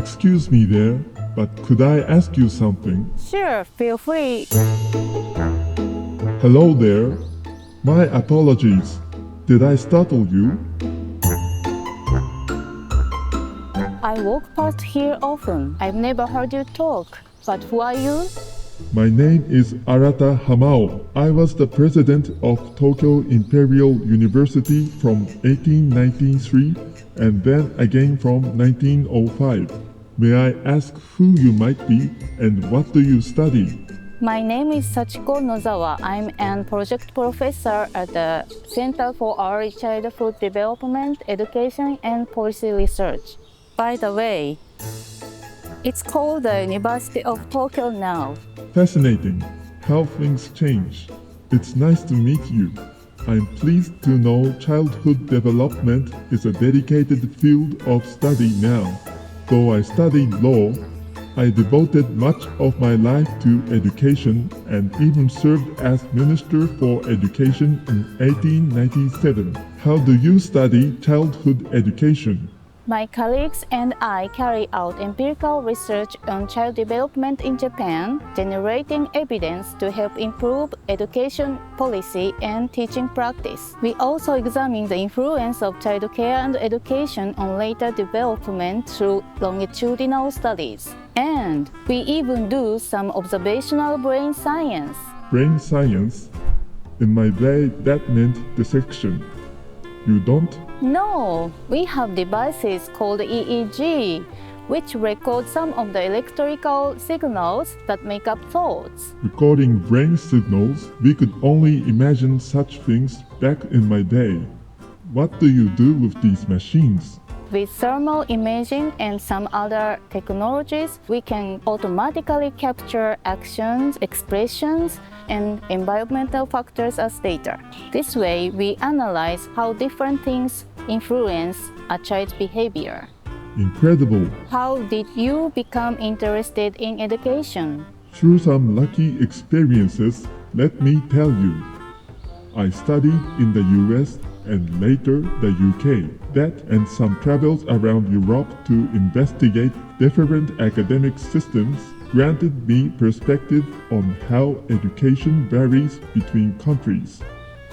Excuse me there, but could I ask you something? Sure, feel free. Hello there. My apologies. Did I startle you? I walk past here often. I've never heard you talk. But who are you? My name is Arata Hamao. I was the president of Tokyo Imperial University from 1893 and then again from 1905. May I ask who you might be and what do you study? My name is Sachiko Nozawa. I'm an project professor at the Center for Early Childhood Development, Education and Policy Research. By the way, it's called the University of Tokyo now. Fascinating how things change. It's nice to meet you. I'm pleased to know childhood development is a dedicated field of study now. Though I studied law, I devoted much of my life to education and even served as Minister for Education in 1897. How do you study childhood education? My colleagues and I carry out empirical research on child development in Japan, generating evidence to help improve education policy and teaching practice. We also examine the influence of child care and education on later development through longitudinal studies. And we even do some observational brain science. Brain science? In my day, that meant dissection. You don't? No, we have devices called EEG, which record some of the electrical signals that make up thoughts. Recording brain signals, we could only imagine such things back in my day. What do you do with these machines? With thermal imaging and some other technologies, we can automatically capture actions, expressions, and environmental factors as data. This way, we analyze how different things influence a child's behavior. Incredible. How did you become interested in education? Through some lucky experiences, let me tell you. I studied in the US and later the UK. That and some travels around Europe to investigate different academic systems granted me perspective on how education varies between countries.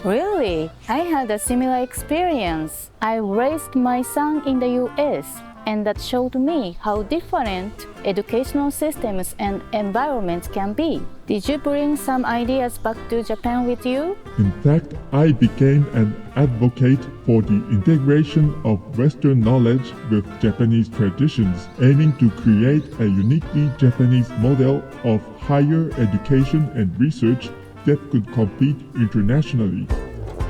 Really? I had a similar experience. I raised my son in the US, and that showed me how different educational systems and environments can be. Did you bring some ideas back to Japan with you? In fact, I became an advocate for the integration of Western knowledge with Japanese traditions, aiming to create a uniquely Japanese model of higher education and research that could compete internationally.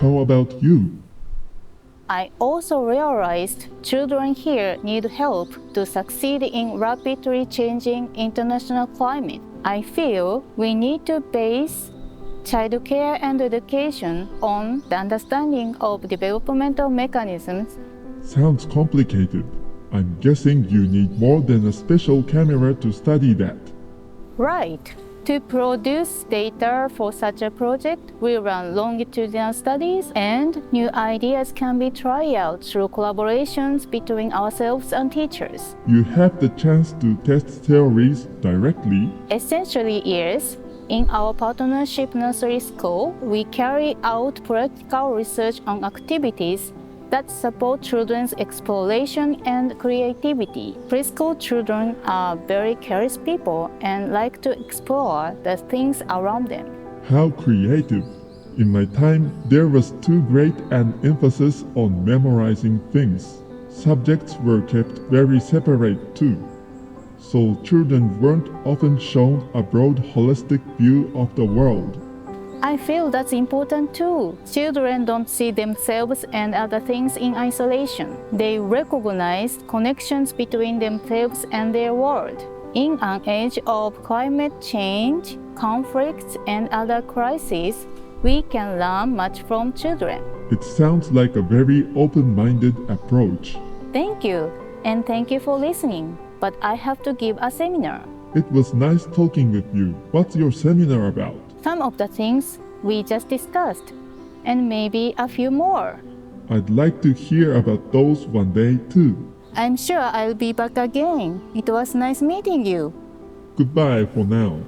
How about you? I also realized children here need help to succeed in rapidly changing international climate. I feel we need to base child care and education on the understanding of developmental mechanisms. Sounds complicated. I'm guessing you need more than a special camera to study that. Right. To produce data for such a project, we run longitudinal studies and new ideas can be tried out through collaborations between ourselves and teachers. You have the chance to test theories directly. Essentially, yes. In our partnership nursery school, we carry out practical research on activities that support children's exploration and creativity. Preschool children are very curious people and like to explore the things around them. How creative! In my time, there was too great an emphasis on memorizing things. Subjects were kept very separate too. So children weren't often shown a broad holistic view of the world. I feel that's important too. Children don't see themselves and other things in isolation. They recognize connections between themselves and their world. In an age of climate change, conflicts, and other crises, we can learn much from children. It sounds like a very open-minded approach. Thank you, and thank you for listening. But I have to give a seminar. It was nice talking with you. What's your seminar about? Some of the things we just discussed, and maybe a few more. I'd like to hear about those one day too. I'm sure I'll be back again. It was nice meeting you. Goodbye for now.